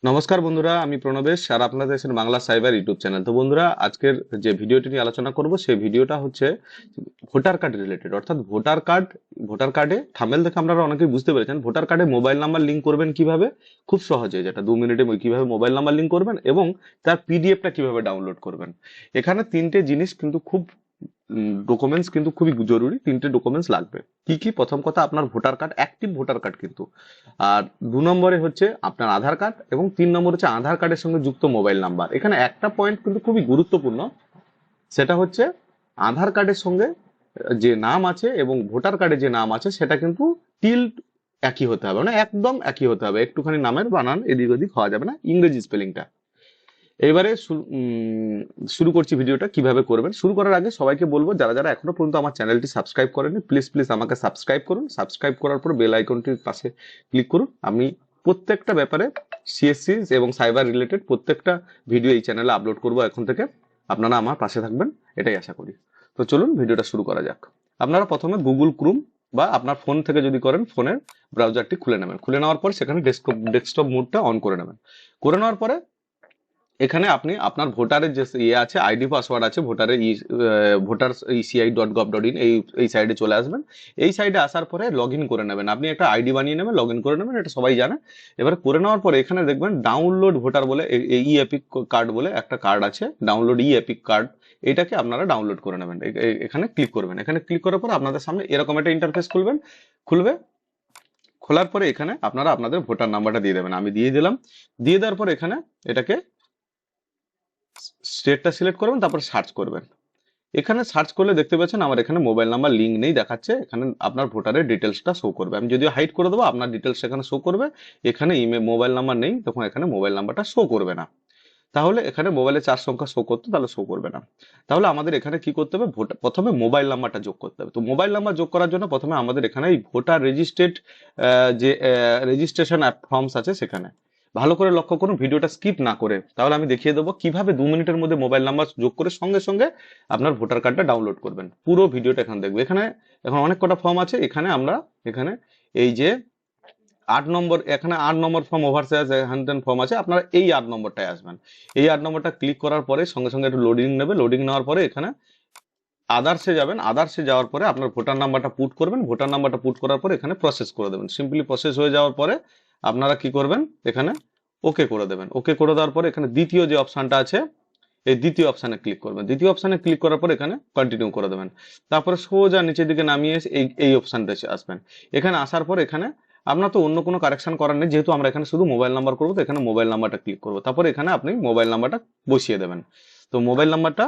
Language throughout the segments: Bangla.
নমস্কার বন্ধুরা, আমি প্রণবেশ আর আপনারা দেখছেন বাংলা সাইবার ইউটিউব চ্যানেল। তো বন্ধুরা, আজকের যে ভিডিওটি নিয়ে আলোচনা করব সেই ভিডিওটা হচ্ছে ভোটার কার্ড রিলেটেড। অর্থাৎ ভোটার কার্ডে থাম্বনেল দেখে আপনারা অনেকেই বুঝতে পেরেছেন ভোটার কার্ডে মোবাইল নাম্বার লিংক করবেন কিভাবে। খুব সহজে, যেটা 2 মিনিটে কিভাবে মোবাইল নাম্বার লিংক করবেন এবং তার পিডিএফটা কিভাবে ডাউনলোড করবেন। এখানে তিনটে জিনিস কিন্তু খুব ডকুমেন্টস কিন্তু খুবই জরুরি। তিনটে ডকুমেন্টস লাগবে। কি কি? প্রথম কথা, আপনার voter card, active voter card কিন্তু। আর 2 নম্বরে হচ্ছে আপনার আধার কার্ড এবং 3 নম্বর হচ্ছে আধার কার্ডের সঙ্গে যুক্ত মোবাইল নাম্বার। এখানে একটা পয়েন্ট কিন্তু খুবই গুরুত্বপূর্ণ, সেটা হচ্ছে আধার কার্ডের সঙ্গে যে নাম আছে এবং ভোটার কার্ডে যে নাম আছে সেটা কিন্তু টিল একই হতে হবে, মানে একদম একই হতে হবে। একটুখানি নামের বানান এদিক ওদিক হওয়া যাবে না, ইংরেজি স্পেলিংটা। এবারে শুরু করছি ভিডিওটা কিভাবে করবেন। শুরু করার আগে সবাইকে বলবো, যারা যারা এখনো পর্যন্ত আমার চ্যানেলটি সাবস্ক্রাইব করেনি, প্লিজ প্লিজ আমাকে সাবস্ক্রাইব করুন। সাবস্ক্রাইব করার পর বেল আইকনটির পাশে ক্লিক করুন। আমি প্রত্যেকটা ব্যাপারে সিএসসি এবং সাইবার রিলেটেড প্রত্যেকটা ভিডিও এই চ্যানেলে আপলোড করব এখন থেকে। আপনারা আমার পাশে থাকবেন, এটাই আশা করি। তো চলুন ভিডিওটা শুরু করা যাক। আপনারা প্রথমে গুগল ক্রোম বা আপনার ফোন থেকে যদি করেন, ফোনের ব্রাউজারটি খুলে নেবেন। খুলে নেওয়ার পর সেখানে ডেস্কটপ মোডটা অন করে নেবেন। করে নেওয়ার পরে এখানে আপনি আপনার ভোটারের যে ইয়ে আছে, আইডি পাসওয়ার্ড আছে ভোটারের, ভোটার eci.gov.in, এই সাইডে চলে আসবেন। এই সাইডে আসার পরে লগ ইন করে নেবেন। আপনি একটা আইডি বানিয়ে নেবেন, লগ ইন করে নেবেন, এটা সবাই জানে। এবার করে নেওয়ার পরে এখানে দেখবেন ডাউনলোড ভোটার বলে ই এপিক কার্ড বলে একটা কার্ড আছে, ডাউনলোড ই এপিক কার্ড। এটাকে আপনারা ডাউনলোড করে নেবেন। এখানে ক্লিক করবেন। এখানে ক্লিক করার পর আপনাদের সামনে এরকম একটা ইন্টারফেস খুলবে। খোলার পরে এখানে আপনারা আপনাদের ভোটার নাম্বারটা দিয়ে দেবেন। আমি দিয়ে দিলাম। দিয়ে দেওয়ার পর এখানে এটাকে স্টেটটা সিলেক্ট করবেন, তারপর সার্চ করবেন। এখানে সার্চ করলে দেখতে পাচ্ছেন আমার এখানে মোবাইল নাম্বার লিঙ্ক নেই দেখাচ্ছে। এখানে আপনার ভোটারের ডিটেলসটা শো করবে। আমি যদিও হাইড করে দেবো, আপনার ডিটেলস এখানে শো করবে। এখানে ইমেল মোবাইল নাম্বার নেই, তখন এখানে মোবাইল নাম্বারটা শো করবে না। তাহলে এখানে মোবাইলে 4 সংখ্যা শো করতো, তাহলে শো করবে না। তাহলে আমাদের এখানে কি করতে হবে? প্রথমে মোবাইল নাম্বারটা যোগ করতে হবে। তো মোবাইল নাম্বার যোগ করার জন্য প্রথমে আমাদের এখানে এই ভোটার রেজিস্ট্রেড যে রেজিস্ট্রেশন ফর্মস আছে সেখানে ভালো করে লক্ষ্য করুন, ভিডিওটা স্কিপ না করে। তাহলে আমি দেখিয়ে দেবো কিভাবে 2 মিনিটের মধ্যে মোবাইল নাম্বার যোগ করে সঙ্গে সঙ্গে আপনার ভোটার কার্ডটা ডাউনলোড করবেন। পুরো ভিডিওটা এখানে দেখবো। এখানে এখন অনেক কটা ফর্ম আছে। এখানে এই যে 8 নম্বর, এখানে 8 নম্বর ফর্ম, ওভারসাইজ হ্যান্ড ফর্ম আছে। আপনারা এই 8 নম্বরটায় আসবেন। এই 8 নম্বরটা ক্লিক করার পরে সঙ্গে সঙ্গে একটু লোডিং নেবে। লোডিং নেওয়ার পরে এখানে আদার্সে যাবেন। আদার্সে যাওয়ার পরে আপনার ভোটার নাম্বারটা পুট করবেন। ভোটার নাম্বারটা পুট করার পরে এখানে প্রসেস করে দেবেন। সিম্পলি প্রসেস হয়ে যাওয়ার পরে আপনারা কি করবেন? এখানে ওকে করে দেবেন। ওকে করে দেওয়ার পরে এখানে দ্বিতীয় যে অপশনটা আছে, এই দ্বিতীয় অপশনে ক্লিক করবেন। দ্বিতীয় অপশনে ক্লিক করার পর এখানে কন্টিনিউ করে দেবেন। তারপরে সোজা নিচের দিকে নামিয়ে এসে এই অপশনটা আসবেন। এখানে আসার পর এখানে আপনার তো অন্য কোনো কারেকশন করার নেই, যেহেতু আমরা এখানে শুধু মোবাইল নাম্বার করবো। তো এখানে মোবাইল নাম্বারটা ক্লিক করবো। তারপর এখানে আপনি মোবাইল নাম্বারটা বসিয়ে দেবেন। তো মোবাইল নাম্বারটা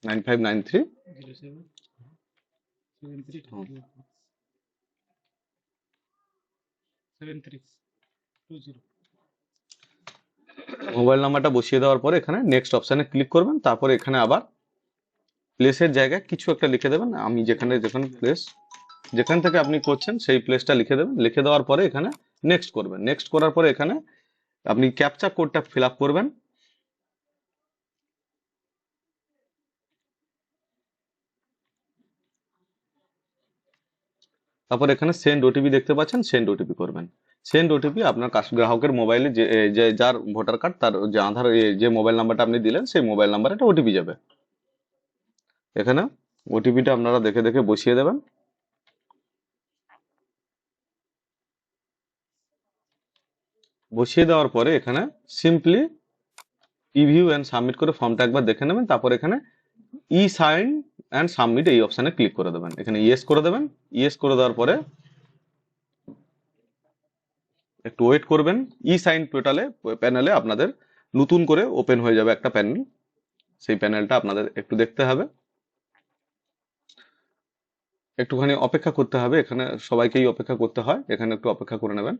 9593। মোবাইল নাম্বারটা বসিয়ে দেওয়ার পরে এখানে নেক্সট অপশনে ক্লিক করবেন। তারপরে এখানে আবার প্লেসের জায়গায় কিছু একটা লিখে দেবেন। আমি যেখানে প্লেস, যেখান থেকে আপনি করছেন সেই প্লেসটা লিখে দেবেন। লিখে দেওয়ার পরে এখানে নেক্সট করবেন। নেক্সট করার পরে এখানে আপনি ক্যাপচা কোডটা ফিল আপ করবেন। তারপর এখানে সেন্ড ওটিপি দেখতে পাচ্ছেন, সেন্ড ওটিপি করবেন। সেন্ড ওটিপি আপনার গ্রাহকের মোবাইলে যার ভোটার কার্ড, তার যে আধার, যে মোবাইল নাম্বারটা আপনি দিলেন সেই মোবাইল নাম্বারে একটা ওটিপি যাবে। এখানে ওটিপিটা আপনারা দেখে দেখে বসিয়ে দেবেন। বসিয়ে দেওয়ার পরে এখানে সিম্পলি প্রিভিউ এন্ড সাবমিট করে ফর্মটা একবার দেখে নেবেন। তারপর এখানে ই সাইন অ্যান্ড সাবমিট এই অপশনে ক্লিক করে দেবেন। এখানে ইয়েস করে দেবেন। ইয়েস করে দেওয়ার পরে একটু ওয়েট করবেন। ই সাইন প্যানেলে আপনাদের নতুন করে ওপেন হয়ে যাবে একটা প্যানেল। সেই প্যানেলটা আপনাদের একটু দেখতে হবে, একটুখানি অপেক্ষা করতে হবে। এখানে সবাইকেই অপেক্ষা করতে হয়, এখানে একটু অপেক্ষা করে নেবেন।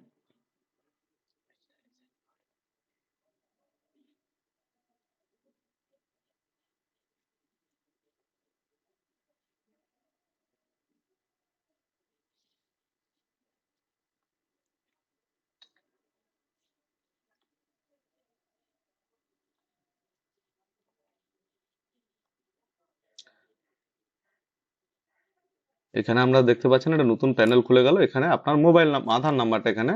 এখানে আমরা দেখতে পাচ্ছেন একটা নতুন প্যানেল খুলে গেল। এখানে আপনার মোবাইল আধার নাম্বারটা এখানে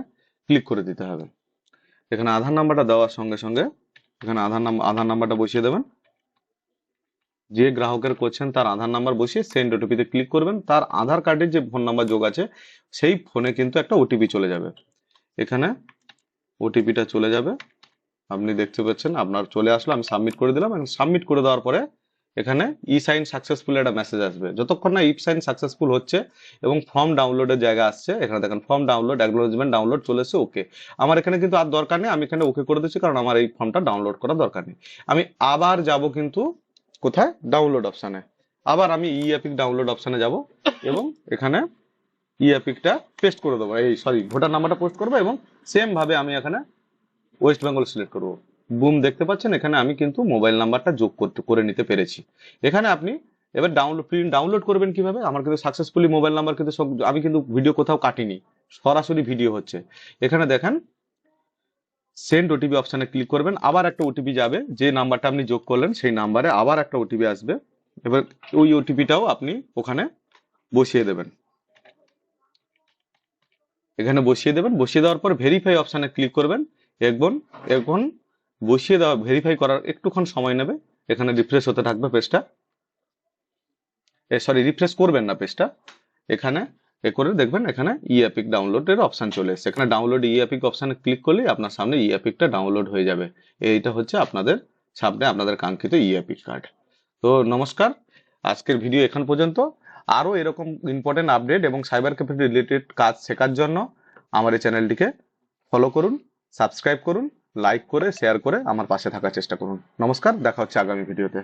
ক্লিক করে দিতে হবে। এখানে আধার নাম্বারটা দেওয়ার সঙ্গে সঙ্গে এখানে আধার নাম্বারটা বসিয়ে দেবেন। যে গ্রাহকের করছেন তার আধার নাম্বার বসিয়ে সেন্ড ওটিপিতে ক্লিক করবেন। তার আধার কার্ডের যে ফোন নাম্বার যোগ আছে সেই ফোনে কিন্তু একটা ওটিপি চলে যাবে। এখানে ওটিপিটা চলে যাবে, আপনি দেখতে পাচ্ছেন আপনার চলে আসলো। আমি সাবমিট করে দিলাম। সাবমিট করে দেওয়ার পরে এখানে ই সাইন সাকসেসফুল একটা মেসেজ আসবে। যতক্ষণ না ই সাইন সাকসেসফুল হচ্ছে এবং ফর্ম ডাউনলোডের জায়গা আসছে, এখানে দেখেন ফর্ম ডাউনলোড, অ্যাকনোলেজমেন্ট ডাউনলোড চলে এসেছে, ওকে। আমার এখানে কিন্তু আর দরকার নেই, আমি এখানে ওকে করে দিচ্ছি, কারণ আমার এই ফর্মটা ডাউনলোড করার দরকার নেই। আমি আবার যাব কিন্তু কোথায়, ডাউনলোড অপশানে। আবার আমি ই অ্যাপিক ডাউনলোড অপশানে যাব এবং এখানে ই অ্যাপিকটা পেস্ট করে দেবো, এই সরি ভোটার নাম্বারটা পোস্ট করবো এবং সেম ভাবে আমি এখানে ওয়েস্ট বেঙ্গল সিলেক্ট করবো। বুম, দেখতে পাচ্ছেন এখানে আমি কিন্তু মোবাইল নাম্বারটা যোগ করে নিতে পেরেছি। এখানে আপনি এবার প্রিন্ট ডাউনলোড করবেন কিভাবে। আমার কিন্তু সাকসেসফুলি মোবাইল নাম্বার কিন্তু সব, আমি কিন্তু ভিডিও কোথাও কাটিনি, সরাসরি ভিডিও হচ্ছে। এখানে দেখেন সেন্ড ওটিপি অপশানে ক্লিক করবেন, আবার একটা ওটিপি যাবে, যে নাম্বারটা আপনি যোগ করলেন সেই নাম্বারে আবার একটা ওটিপি আসবে। এবার ওই ওটিপিটাও আপনি ওখানে বসিয়ে দেবেন। এখানে বসিয়ে দেবেন, বসিয়ে দেওয়ার পর ভেরিফাই অপশানে ক্লিক করবেন। এখন এখন বসিয়ে দেওয়া ভেরিফাই করার একটুক্ষণ সময় নেবে। এখানে রিফ্রেশ হতে থাকবে পেজটা, সরি রিফ্রেশ করবেন না পেজটা। এখানে এ করে দেখবেন এখানে ই অ্যাপিক ডাউনলোডের অপশান চলে এসেছে। এখানে ডাউনলোড ই অ্যাপিক অপশানে ক্লিক করলেই আপনার সামনে ই অ্যাপিকটা ডাউনলোড হয়ে যাবে। এইটা হচ্ছে আপনাদের সামনে আপনাদের কাঙ্ক্ষিত ই অ্যাপিক কার্ড। তো নমস্কার, আজকের ভিডিও এখান পর্যন্ত। আরো এরকম ইম্পর্টেন্ট আপডেট এবং সাইবার ক্যাফে রিলেটেড কাজ শেখার জন্য আমার এই চ্যানেলটিকে ফলো করুন, সাবস্ক্রাইব করুন, লাইক করে শেয়ার করে আমার পাশে থাকার চেষ্টা করুন। নমস্কার, দেখা হচ্ছে আগামী ভিডিওতে।